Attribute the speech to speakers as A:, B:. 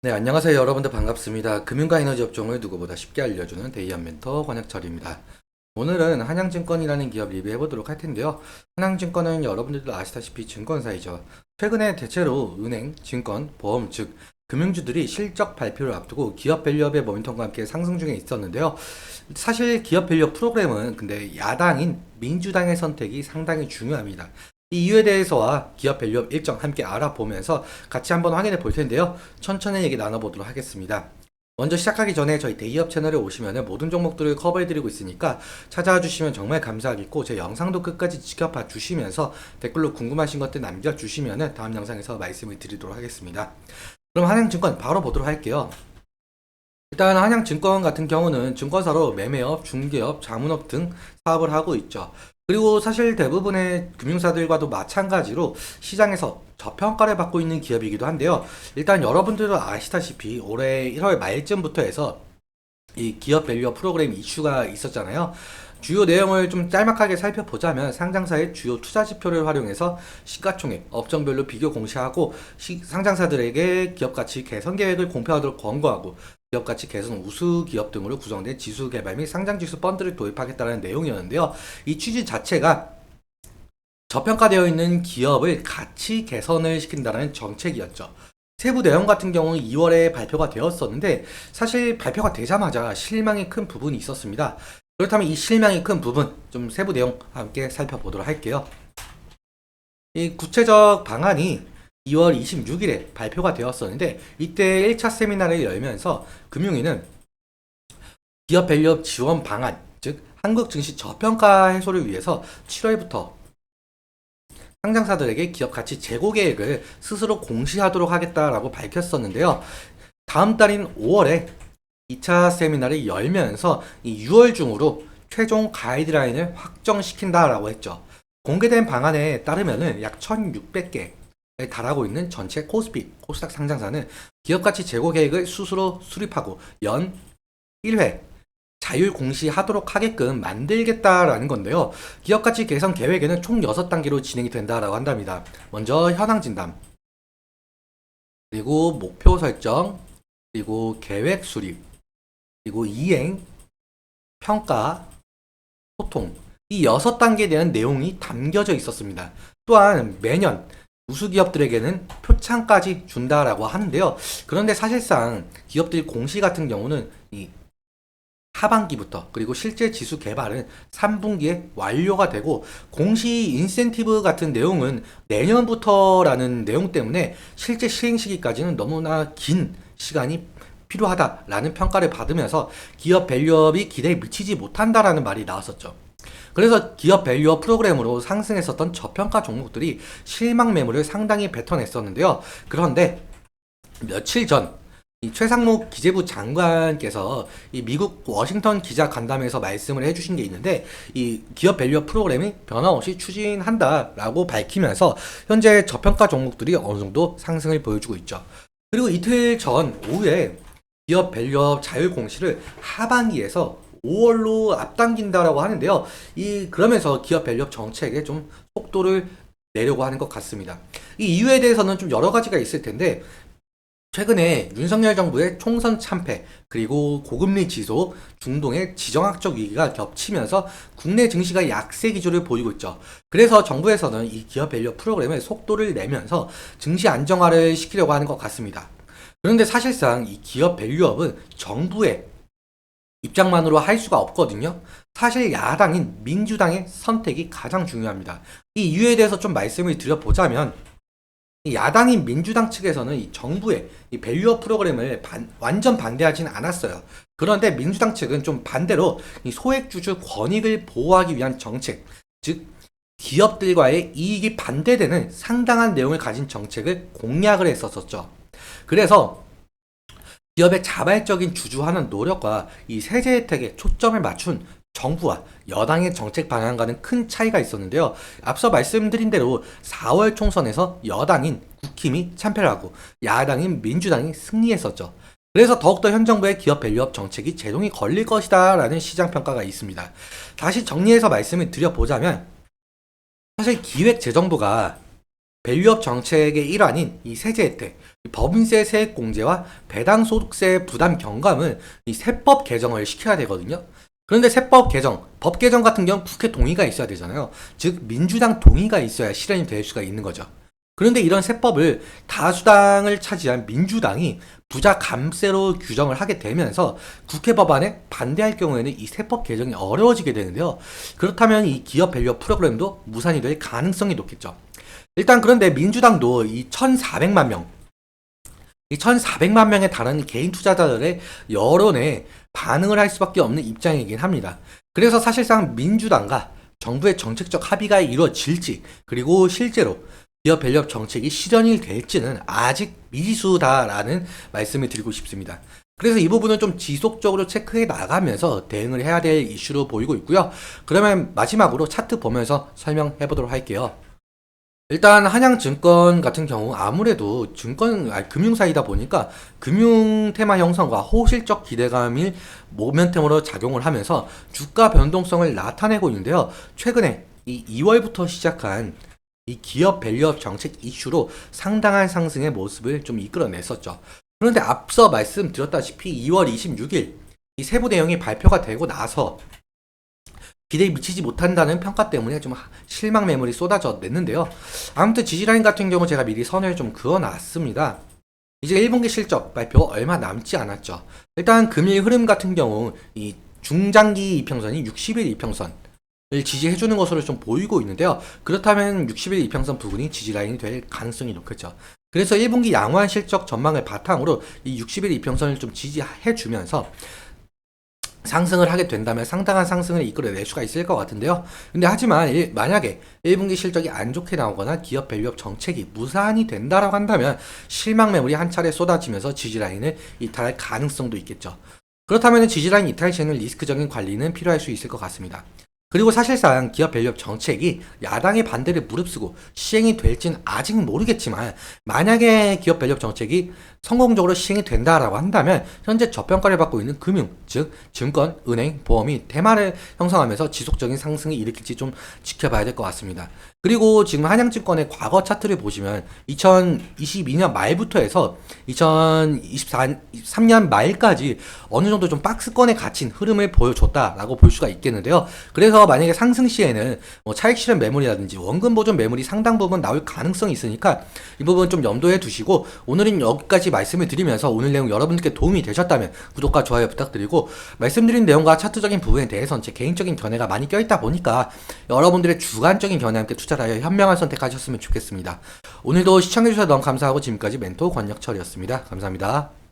A: 네, 안녕하세요. 여러분들 반갑습니다. 금융과 에너지 업종을 누구보다 쉽게 알려주는 데이한 멘터 권혁철입니다. 오늘은 한양증권이라는 기업 리뷰해 보도록 할 텐데요. 한양증권은 여러분들도 아시다시피 증권사이죠. 최근에 대체로 은행, 증권, 보험, 즉 금융주들이 실적 발표를 앞두고 기업 밸류업의 모멘텀과 함께 상승 중에 있었는데요. 사실 기업 밸류업 프로그램은 근데 야당인 민주당의 선택이 상당히 중요합니다. 이 이유에 대해서와 기업 밸류업 일정 함께 알아보면서 같이 한번 확인해 볼 텐데요. 천천히 얘기 나눠보도록 하겠습니다. 먼저 시작하기 전에 저희 데이업 채널에 오시면 모든 종목들을 커버해드리고 있으니까 찾아와 주시면 정말 감사하겠고, 제 영상도 끝까지 지켜봐 주시면서 댓글로 궁금하신 것들 남겨주시면 다음 영상에서 말씀을 드리도록 하겠습니다. 그럼 한양증권 바로 보도록 할게요. 일단 한양증권 같은 경우는 증권사로 매매업, 중개업, 자문업 등 사업을 하고 있죠. 그리고 사실 대부분의 금융사들과도 마찬가지로 시장에서 저평가를 받고 있는 기업이기도 한데요. 일단 여러분들도 아시다시피 올해 1월 말쯤부터 해서 이 기업 밸류업 프로그램 이슈가 있었잖아요. 주요 내용을 좀 짤막하게 살펴보자면, 상장사의 주요 투자 지표를 활용해서 시가총액, 업종별로 비교 공시하고 상장사들에게 기업가치 개선 계획을 공표하도록 권고하고, 기업가치 개선 우수 기업 등으로 구성된 지수 개발 및 상장지수 펀드를 도입하겠다는 내용이었는데요. 이 취지 자체가 저평가되어 있는 기업을 가치 개선을 시킨다는 정책이었죠. 세부 내용 같은 경우는 2월에 발표가 되었었는데, 사실 발표가 되자마자 실망이 큰 부분이 있었습니다. 그렇다면 이 실망이 큰 부분, 좀 세부 내용 함께 살펴보도록 할게요. 이 구체적 방안이 2월 26일에 발표가 되었었는데, 이때 1차 세미나를 열면서 금융위는 기업 밸류업 지원 방안, 즉 한국 증시 저평가 해소를 위해서 7월부터 상장사들에게 기업 가치 재고 계획을 스스로 공시하도록 하겠다라고 밝혔었는데요. 다음 달인 5월에 2차 세미나를 열면서 이 6월 중으로 최종 가이드라인을 확정시킨다라고 했죠. 공개된 방안에 따르면은 약 1,600개에 달하고 있는 전체 코스피, 코스닥 상장사는 기업가치 재고 계획을 스스로 수립하고 연 1회 자율 공시하도록 하게끔 만들겠다라는 건데요. 기업가치 개선 계획에는 총 6단계로 진행이 된다라고 한답니다. 먼저 현황 진단, 그리고 목표 설정, 그리고 계획 수립, 그리고 이행, 평가, 소통, 이 6단계에 대한 내용이 담겨져 있었습니다. 또한 매년 우수기업들에게는 표창까지 준다라고 하는데요. 그런데 사실상 기업들 공시 같은 경우는 이 하반기부터, 그리고 실제 지수 개발은 3분기에 완료가 되고, 공시 인센티브 같은 내용은 내년부터라는 내용 때문에 실제 시행 시기까지는 너무나 긴 시간이 필요하다라는 평가를 받으면서 기업 밸류업이 기대에 미치지 못한다라는 말이 나왔었죠. 그래서 기업 밸류업 프로그램으로 상승했었던 저평가 종목들이 실망 매물을 상당히 뱉어냈었는데요. 그런데 며칠 전 이 최상목 기재부 장관께서 이 미국 워싱턴 기자 간담회에서 말씀을 해주신 게 있는데, 이 기업 밸류업 프로그램이 변함없이 추진한다라고 밝히면서 현재 저평가 종목들이 어느 정도 상승을 보여주고 있죠. 그리고 이틀 전 오후에 기업 밸류업 자율 공시를 하반기에서 5월로 앞당긴다라고 하는데요. 그러면서 기업 밸류업 정책에 좀 속도를 내려고 하는 것 같습니다. 이 이유에 대해서는 좀 여러 가지가 있을 텐데, 최근에 윤석열 정부의 총선 참패, 그리고 고금리 지속, 중동의 지정학적 위기가 겹치면서 국내 증시가 약세 기조를 보이고 있죠. 그래서 정부에서는 이 기업 밸류업 프로그램에 속도를 내면서 증시 안정화를 시키려고 하는 것 같습니다. 그런데 사실상 이 기업 밸류업은 정부의 입장만으로 할 수가 없거든요. 사실 야당인 민주당의 선택이 가장 중요합니다. 이 이유에 대해서 좀 말씀을 드려보자면, 이 야당인 민주당 측에서는 이 정부의 이 밸류업 프로그램을 완전 반대하지는 않았어요. 그런데 민주당 측은 좀 반대로 이 소액주주 권익을 보호하기 위한 정책, 즉 기업들과의 이익이 반대되는 상당한 내용을 가진 정책을 공약을 했었었죠. 그래서 기업의 자발적인 주주하는 노력과 이 세제 혜택에 초점을 맞춘 정부와 여당의 정책 방향과는 큰 차이가 있었는데요. 앞서 말씀드린 대로 4월 총선에서 여당인 국힘이 참패를 하고 야당인 민주당이 승리했었죠. 그래서 더욱더 현 정부의 기업 밸류업 정책이 제동이 걸릴 것이다 라는 시장 평가가 있습니다. 다시 정리해서 말씀을 드려보자면, 사실 기획재정부가 밸류업 정책의 일환인 이 세제 혜택, 법인세 세액 공제와 배당소득세 부담 경감은 이 세법 개정을 시켜야 되거든요. 그런데 세법 개정, 법 개정 같은 경우는 국회 동의가 있어야 되잖아요. 즉 민주당 동의가 있어야 실현이 될 수가 있는 거죠. 그런데 이런 세법을 다수당을 차지한 민주당이 부자 감세로 규정을 하게 되면서 국회 법안에 반대할 경우에는 이 세법 개정이 어려워지게 되는데요. 그렇다면 이 기업 밸류업 프로그램도 무산이 될 가능성이 높겠죠. 일단 그런데 민주당도 이 1,400만 명, 이 1,400만 명에 달하는 개인 투자자들의 여론에 반응을 할 수밖에 없는 입장이긴 합니다. 그래서 사실상 민주당과 정부의 정책적 합의가 이루어질지, 그리고 실제로 기업 밸류업 정책이 실현이 될지는 아직 미지수다라는 말씀을 드리고 싶습니다. 그래서 이 부분은 좀 지속적으로 체크해 나가면서 대응을 해야 될 이슈로 보이고 있고요. 그러면 마지막으로 차트 보면서 설명해 보도록 할게요. 일단 한양증권 같은 경우 아무래도 금융사이다 보니까 금융 테마 형성과 호실적 기대감이 모멘텀으로 작용을 하면서 주가 변동성을 나타내고 있는데요. 최근에 이 2월부터 시작한 이 기업 밸류업 정책 이슈로 상당한 상승의 모습을 좀 이끌어냈었죠. 그런데 앞서 말씀드렸다시피 2월 26일 이 세부 내용이 발표가 되고 나서 기대에 미치지 못한다는 평가 때문에 좀 실망 매물이 쏟아져 냈는데요. 아무튼 지지라인 같은 경우 제가 미리 선을 좀 그어놨습니다. 이제 1분기 실적 발표 얼마 남지 않았죠. 일단 금일 흐름 같은 경우 이 중장기 이평선이 60일 이평선을 지지해주는 것으로 좀 보이고 있는데요. 그렇다면 60일 이평선 부분이 지지라인이 될 가능성이 높겠죠. 그래서 1분기 양호한 실적 전망을 바탕으로 이 60일 이평선을 좀 지지해주면서 상승을 하게 된다면 상당한 상승을 이끌어낼 수가 있을 것 같은데요. 근데 하지만 만약에 1분기 실적이 안 좋게 나오거나 기업 밸류업 정책이 무산이 된다라고 한다면 실망 매물이 한 차례 쏟아지면서 지지라인을 이탈할 가능성도 있겠죠. 그렇다면 지지라인 이탈 시에는 리스크적인 관리는 필요할 수 있을 것 같습니다. 그리고 사실상 기업 밸류업 정책이 야당의 반대를 무릅쓰고 시행이 될지는 아직 모르겠지만 만약에 기업 밸류업 정책이 성공적으로 시행이 된다라고 한다면 현재 저평가를 받고 있는 금융, 즉 증권, 은행, 보험이 대마를 형성하면서 지속적인 상승을 일으킬지 좀 지켜봐야 될 것 같습니다. 그리고 지금 한양증권의 과거 차트를 보시면 2022년 말부터 해서 2023년 말까지 어느 정도 좀 박스권에 갇힌 흐름을 보여줬다라고 볼 수가 있겠는데요. 그래서 만약에 상승 시에는 뭐 차익 실현 매물이라든지 원금 보존 매물이 상당 부분 나올 가능성이 있으니까 이 부분 좀 염두에 두시고 오늘은 여기까지 말씀을 드리면서 오늘 내용 여러분들께 도움이 되셨다면 구독과 좋아요 부탁드리고 말씀드린 내용과 차트적인 부분에 대해서는 제 개인적인 견해가 많이 껴있다 보니까 여러분들의 주관적인 견해와 함께 투자를 하여 현명한 선택하셨으면 좋겠습니다. 오늘도 시청해주셔서 너무 감사하고 지금까지 멘토 권혁철이었습니다. 감사합니다.